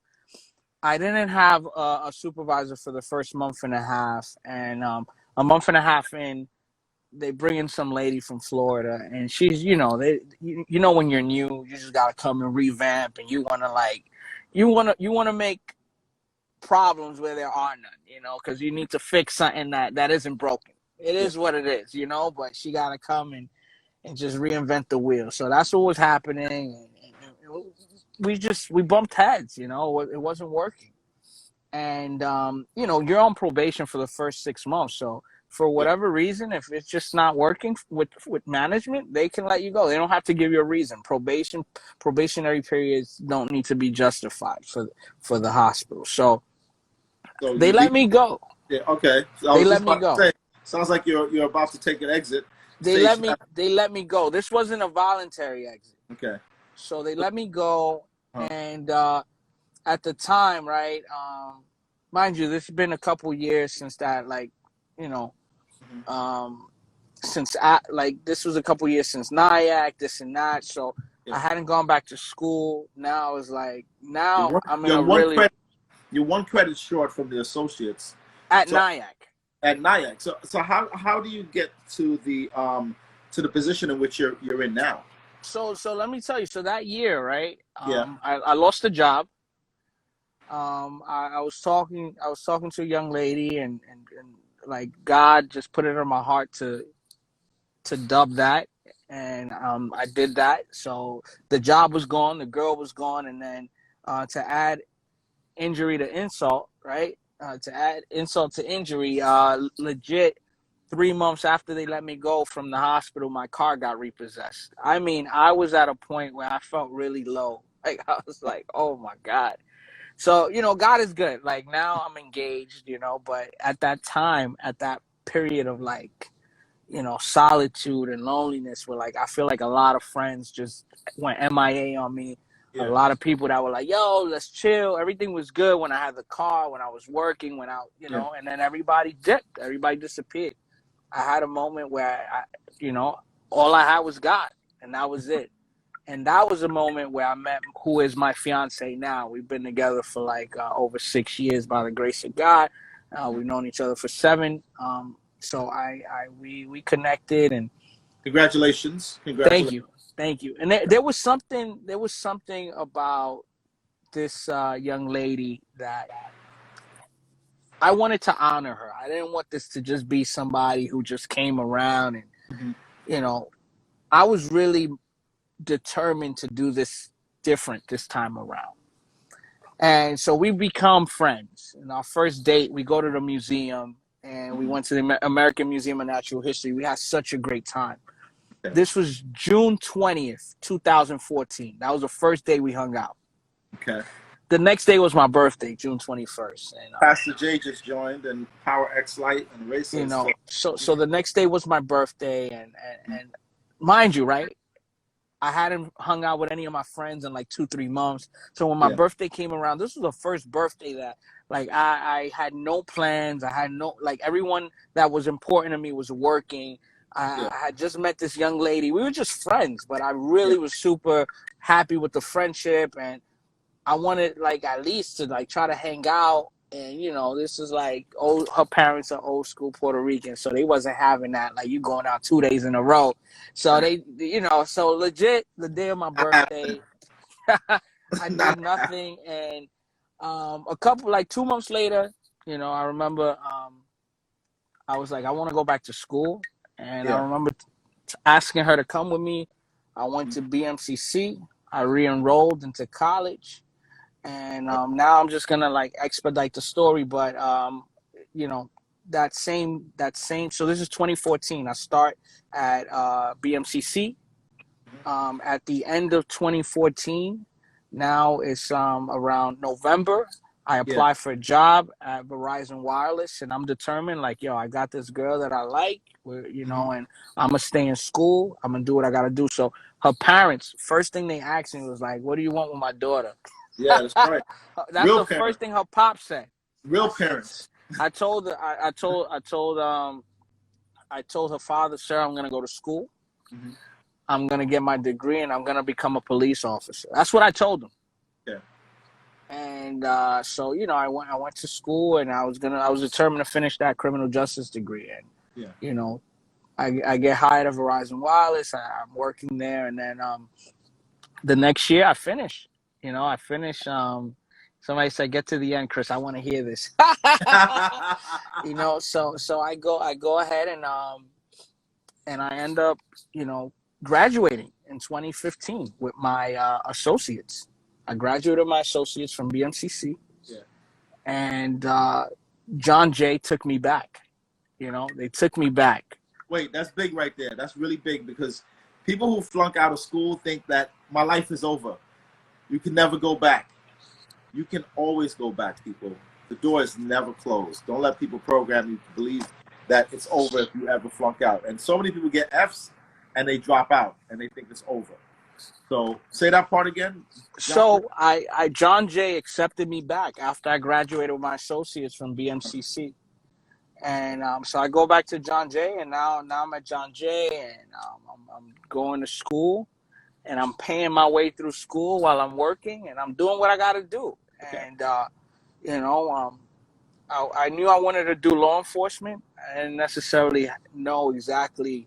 I didn't have a supervisor for the first month and a half, and a month and a half in, they bring in some lady from Florida, and she's, when you're new, you just gotta come and revamp, and you wanna make problems where there are none, because you need to fix something that isn't broken. It Yeah. is what it is, but she gotta come and just reinvent the wheel. So that's what was happening, and we bumped heads, it wasn't working. And you're on probation for the first 6 months, so for Yeah. whatever reason, if it's just not working with management, they can let you go. They don't have to give you a reason. Probationary periods don't need to be justified for the hospital. So So they you let leave. me go. Yeah. Okay. So I They was let just me about to go. say. Sounds like you're about to take an exit. They Stage let me left. they let me go. This wasn't a voluntary exit. Okay. So they let me go, Huh. and at the time, right, mind you, this has been a couple years since that, like, you know, Mhm. um, like this was a couple years since NIAC, this and that. So Yeah. I hadn't gone back to school. Now it's like, You're now one, I'm in you're a one really credit. You're one credit short from the associates. at So NIAC. at NIAC. So how do you get to the position in which you're in now? So let me tell you. So that year, right? Yeah. I lost a job. I was talking to a young lady, and like God just put it in my heart to dub that, and I did that. So the job was gone, the girl was gone, and then to add injury to insult, right? To add insult to injury, legit. 3 months after they let me go from the hospital, my car got repossessed. I mean, I was at a point where I felt really low. Like, I was like, oh my God. So, God is good. Like, now I'm engaged, but at that time, at that period of like, solitude and loneliness, where like I feel like a lot of friends just went MIA on me. A Yeah. lot of people that were like, yo, let's chill. Everything was good when I had the car, when I was working, when I, Yeah. and then everybody dipped. Everybody disappeared. I had a moment where all I had was God, and that was it. And that was a moment where I met who is my fiance now. We've been together for like over 6 years by the grace of God. We've known each other for 7. So we connected, and Congratulations. thank Congratulations. you, thank you. And there was something about this young lady that I wanted to honor her. I didn't want this to just be somebody who just came around, and Mm-hmm. you know, I was really determined to do this different this time around. And so we become friends. And our first date, we go to the museum, and we Mm-hmm. went to the American Museum of Natural History. We had such a great time. Okay. This was June 20th, 2014. That was the first day we hung out. Okay. The next day was my birthday, June 21st. And Pastor J just joined, and Power X Light and Racer. you know, so the next day was my birthday, and mind you, right? I hadn't hung out with any of my friends in like 2-3 months. So when my Yeah. birthday came around, this was the first birthday that like I had no plans. I had no, like, everyone that was important to me was working. Yeah. I had just met this young lady. We were just friends, but I Yeah. really was super happy with the friendship, and I wanted like at least to like try to hang out. And this is like her parents are old school Puerto Rican, so they wasn't having that. Like, you going out 2 days in a row. So so legit the day of my Not happening. birthday, I Not did nothing. And a couple, like 2 months later, I remember I was like, I want to go back to school, and I Yeah. remember asking her to come with me. I went to BMCC. I re-enrolled into college. And now I'm just gonna like expedite the story, but you know, that same. So this is 2014. I start at BMCC. At the end of 2014, now it's around November. I Yeah. apply for a job at Verizon Wireless, and I'm determined, like, yo, I got this girl that I like, Mm-hmm. and I'm gonna stay in school. I'm gonna do what I gotta do. So her parents, first thing they asked me was like, "What do you want with my daughter?" Yeah, that's right. That's Real the parents. first thing her pop said. Real I said, parents. I told her, I told her father, sir, I'm gonna go to school. Mm-hmm. I'm gonna get my degree, and I'm gonna become a police officer. That's what I told him. Yeah. And so I went to school, and I was determined to finish that criminal justice degree. And Yeah. you know, I get hired at Verizon Wireless. I'm working there, and then the next year I finish. I finish. Somebody said, "Get to the end, Chris. I want to hear this." So I go ahead, and I end up graduating in 2015 with my associates. I graduated with my associates from BMCC, Yeah. and John Jay took me back. They took me back. Wait, that's big right there. That's really big because people who flunk out of school think that my life is over. You can never go back. You can always go back, people. The door is never closed. Don't let people program you to believe that it's over if you ever flunk out. And so many people get Fs and they drop out and they think it's over. So say that part again. So John Jay accepted me back after I graduated with my associates from BMCC. And so I go back to John Jay, and now I'm at John Jay, and I'm going to school, and I'm paying my way through school while I'm working, and I'm doing what I got to do. Okay. And I knew I wanted to do law enforcement. I didn't necessarily know exactly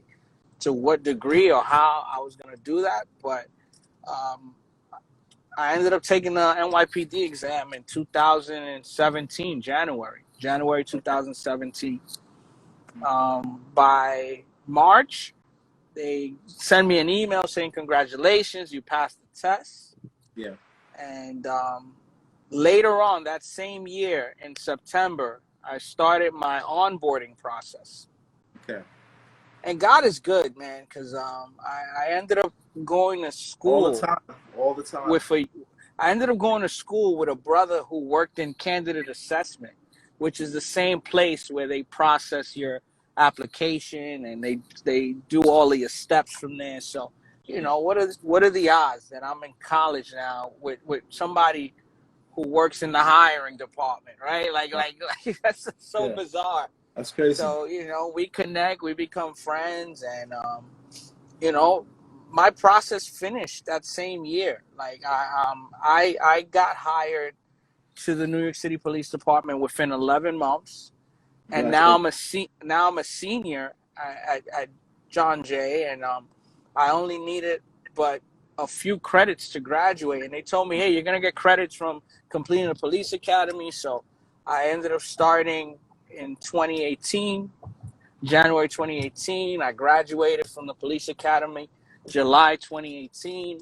to what degree or how I was going to do that, but um, I ended up taking the NYPD exam in 2017, January 2017. By March, they send me an email saying, "Congratulations, you passed the test." Yeah. And later on that same year in September, I started my onboarding process. Okay. And God is good, man, because I ended up going to All the school time. All the time. with a I ended up going to school with a brother who worked in candidate assessment, which is the same place where they process your application, and they do all of your steps from there. So, what are the odds that I'm in college now with somebody who works in the hiring department, right? Like that's so Yeah. bizarre. That's crazy. So, we connect, we become friends, and you know, my process finished that same year. Like I got hired to the New York City Police Department within 11 months, and now Congratulations. I'm a senior at John Jay, and I only needed but a few credits to graduate, and they told me, hey, you're gonna get credits from completing the police academy. So I ended up starting in 2018, January 2018. I graduated from the police academy July 2018,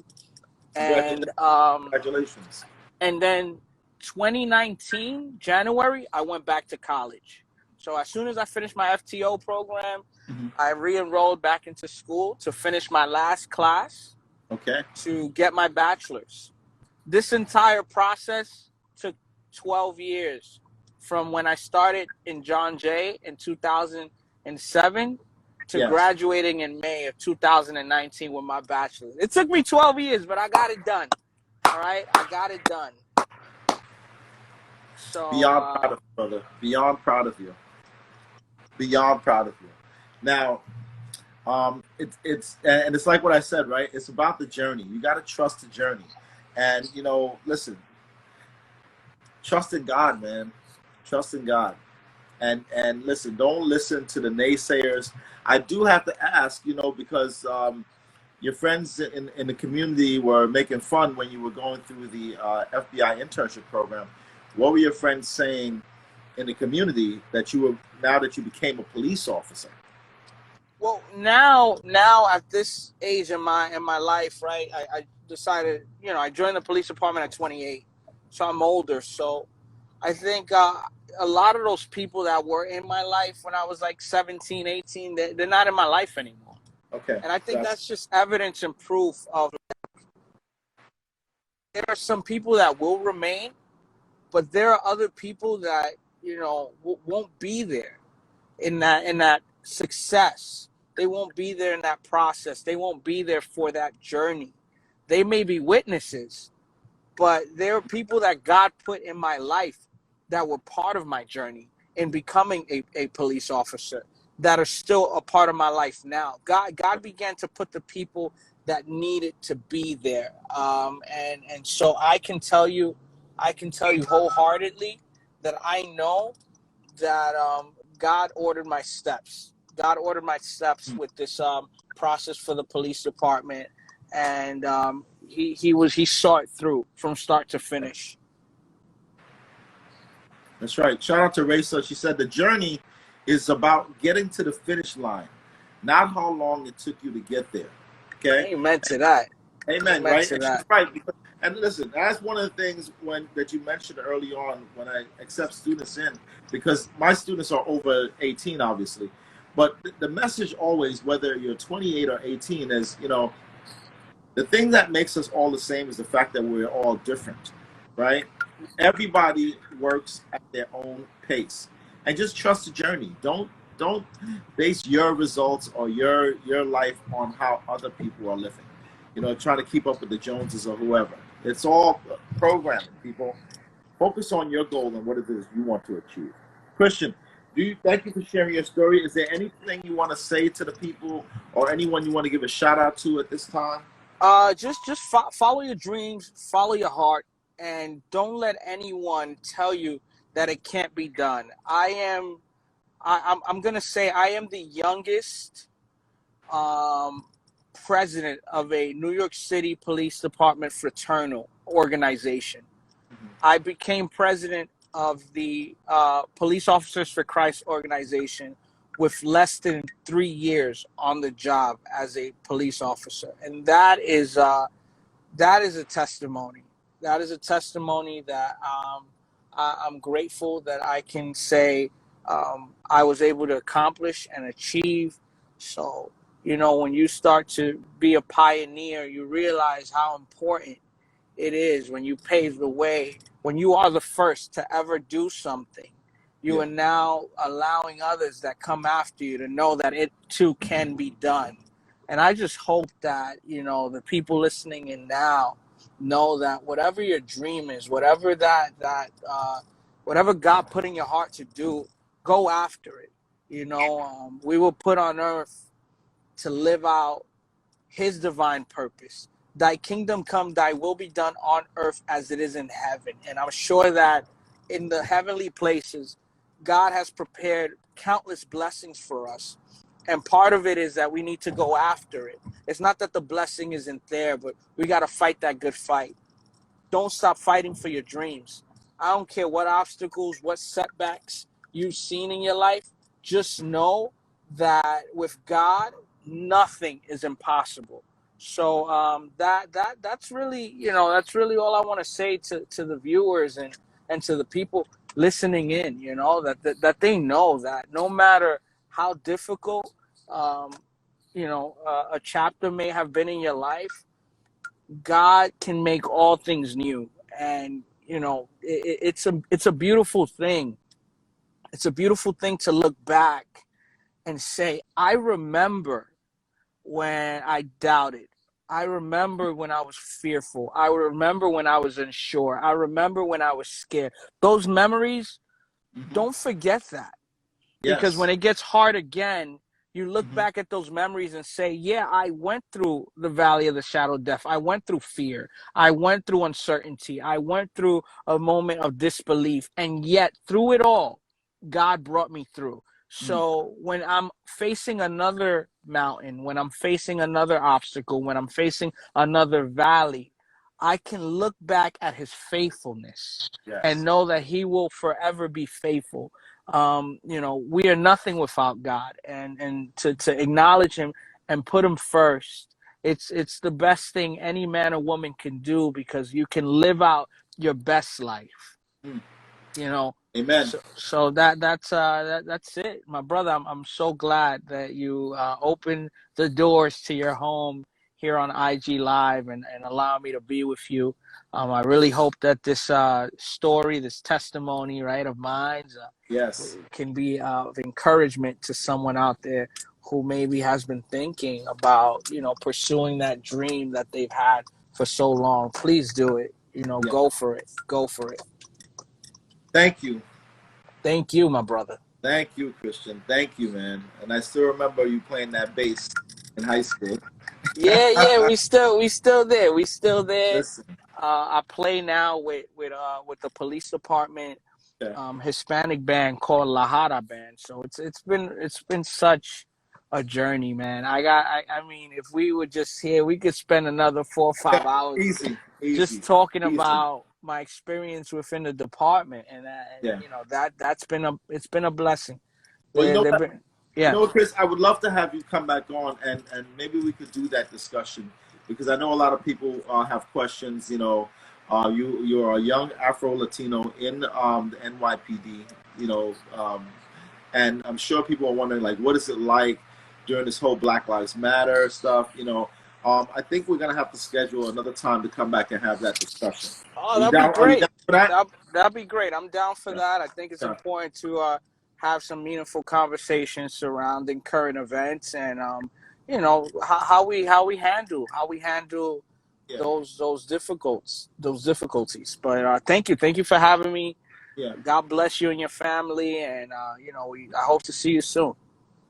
and Congratulations. and then 2019 January I went back to college. So as soon as I finished my FTO program, Mhm. I re-enrolled back into school to finish my last class Okay. to get my bachelor's. This entire process took 12 years from when I started in John Jay in 2007 to Yes. graduating in May of 2019 with my bachelor's. It took me 12 years, but I got it done. All right, I got it done. So, Beyond proud of you, brother. Beyond proud of you. Beyond proud of you. Now, it's like what I said, right? It's about the journey. You got to trust the journey, and listen, trust in God, man. Trust in God, and listen. Don't listen to the naysayers. I do have to ask, because your friends in the community were making fun when you were going through the FBI internship program. What were your friends saying in the community that you were now that you became a police officer? well, now at this age in my life, right? I decided, I joined the police department at 28, so I'm older. So I think a lot of those people that were in my life when I was like 17, 18, they're not in my life anymore. Okay, And I think that's that's just evidence and proof of there are some people that will remain, but there are other people that won't be there in that success. They won't be there in that process. They won't be there for that journey. They may be witnesses, but there are people that God put in my life that were part of my journey in becoming a police officer that are still a part of my life now. God began to put the people that needed to be there, and so I can tell you wholeheartedly that I know that God ordered my steps. God ordered my steps with this process for the police department, and he saw it through from start to finish. that's right. Shout out to Raisa. She said the journey is about getting to the finish line, not how long it took you to get there. Okay. Amen to that. Amen. Amen Right. to And she's that. right. And listen, that's one of the things that you mentioned early on when I accept students in, because my students are over 18, obviously. But the message always, whether you're 28 or 18, is the thing that makes us all the same is the fact that we're all different, right? Everybody works at their own pace, and just trust the journey. Don't base your results or your life on how other people are living. Trying to keep up with the Joneses or whoever. It's all programming. People focus on your goal and what it is you want to achieve. Christian, thank you for sharing your story. Is there anything you want to say to the people or anyone you want to give a shout out to at this time? Just follow your dreams, follow your heart, and don't let anyone tell you that it can't be done. I'm gonna say I am the youngest um, president of a New York City Police Department fraternal organization. I became president of the Police Officers for Christ organization with less than 3 years on the job as a police officer, and that is a testimony. That is a testimony that I'm grateful that I can say I was able to accomplish and achieve. So, when you start to be a pioneer, you realize how important it is when you pave the way, when you are the first to ever do something. You Yeah. are now allowing others that come after you to know that it too can be done. And I just hope that, the people listening in now know that whatever your dream is, whatever God put in your heart to do, go after it. We were put on earth to live out his divine purpose. Thy kingdom come, thy will be done on earth as it is in heaven. And I'm sure that in the heavenly places, God has prepared countless blessings for us. And part of it is that we need to go after it. It's not that the blessing isn't there, but we got to fight that good fight. Don't stop fighting for your dreams. I don't care what obstacles, what setbacks you've seen in your life. Just know that with God, nothing is impossible. So that's really, that's really all I want to say to the viewers and to the people listening in. That they know that no matter how difficult a chapter may have been in your life, God can make all things new. And it's a beautiful thing. It's a beautiful thing to look back and say, I remember when I doubted. I remember when I was fearful. I remember when I was unsure. I remember when I was scared. Those memories, don't forget that. Because Yes. when it gets hard again, you look Mm-hmm. back at those memories and say, yeah, I went through the valley of the shadow of death. I went through fear. I went through uncertainty. I went through a moment of disbelief. And yet, through it all, God brought me through. So when I'm facing another mountain, when I'm facing another obstacle, when I'm facing another valley, I can look back at his faithfulness and Yes. know that he will forever be faithful. We are nothing without God, and to acknowledge him and put him first, it's the best thing any man or woman can do, because you can live out your best life. Mm. you know Amen. so that's it, my brother. I'm so glad that you opened the doors to your home here on IG Live, and allow me to be with you. I really hope that this story, this testimony, right, of mine, Yes. can be of encouragement to someone out there who maybe has been thinking about pursuing that dream that they've had for so long. Please do it. Yeah. Go for it. Go for it. Thank you. Thank you, my brother. Thank you, Christian. Thank you, man. And I still remember you playing that bass in high school. Yeah, we still there. We still there. Listen. I play now with the police department Yeah. Hispanic band called La Jara Band. So it's been such a journey, man. I mean, if we were just here, we could spend another 4 or 5 hours Easy. just Easy. talking Easy. about my experience within the department, and Yeah. that's been a blessing. Well, you know They've what? been, yeah. Chris, I would love to have you come back on, and maybe we could do that discussion, because I know a lot of people have questions. You're a young Afro Latino in the NYPD. And I'm sure people are wondering, like, what is it like during this whole Black Lives Matter stuff? I think we're gonna have to schedule another time to come back and have that discussion. Oh, Are you that'd be down? Are you great. down for that? That'd be great. I'm down for Yeah. that. I think it's Yeah. important to have some meaningful conversations surrounding current events, and how we handle Yeah. those difficulties. But thank you for having me. Yeah. God bless you and your family, and I hope to see you soon.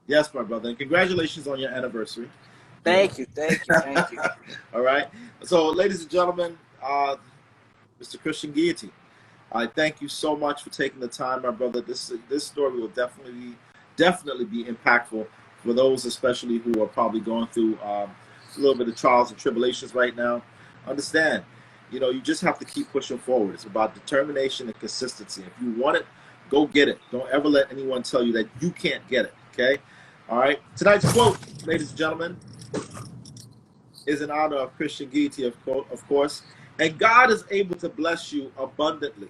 Yes, my brother. And congratulations on your anniversary. You know. Thank you. All right. So, ladies and gentlemen, Mr. Cristian Guity, I thank you so much for taking the time, my brother. This story will definitely be impactful for those, especially who are probably going through a little bit of trials and tribulations right now. Understand, you just have to keep pushing forward. It's about determination and consistency. If you want it, go get it. Don't ever let anyone tell you that you can't get it. Okay. All right. Tonight's quote, ladies and gentlemen, is in honor of Cristian Guity, of course. And God is able to bless you abundantly,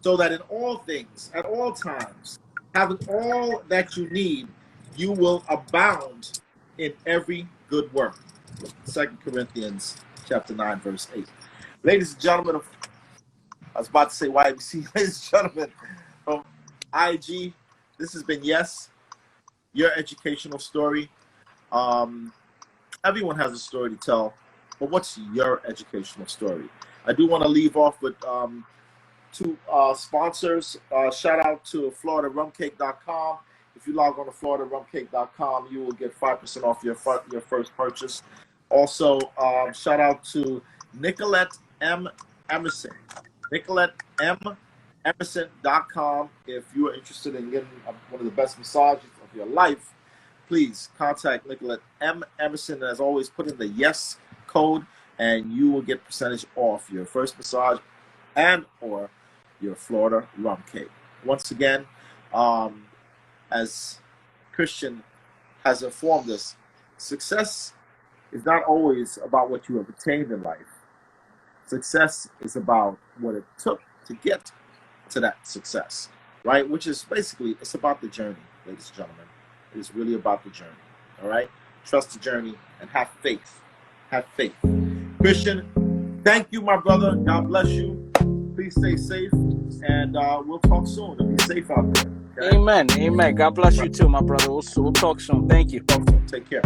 so that in all things, at all times, having all that you need, you will abound in every good work. 2 Corinthians chapter 9, verse 8. Ladies and gentlemen, I was about to say YBC, ladies and gentlemen, from IG, this has been Yes, Your Educational Story. Everyone has a story to tell, but what's your educational story? I do want to leave off with two sponsors. Shout out to FloridaRumCake.com. If you log on to FloridaRumCake.com, you will get 5% off your first purchase. Also, shout out to Nicolette M. Emerson. NicoletteMEmerson.com. If you are interested in getting one of the best massages of your life, please contact Nicolette M. Emerson. As always, put in the YES code, and you will get percentage off your first massage and or your Florida rum cake. Once again, as Cristian has informed us, success is not always about what you have attained in life. Success is about what it took to get to that success, right? Which is basically, it's about the journey, ladies and gentlemen. It is really about the journey, all right? Trust the journey and have faith. Have faith. Cristian, thank you, my brother. God bless you. Please stay safe, and we'll talk soon. Be safe out there. Okay? Amen. God bless you too, my brother. We'll talk soon. Thank you. Take care.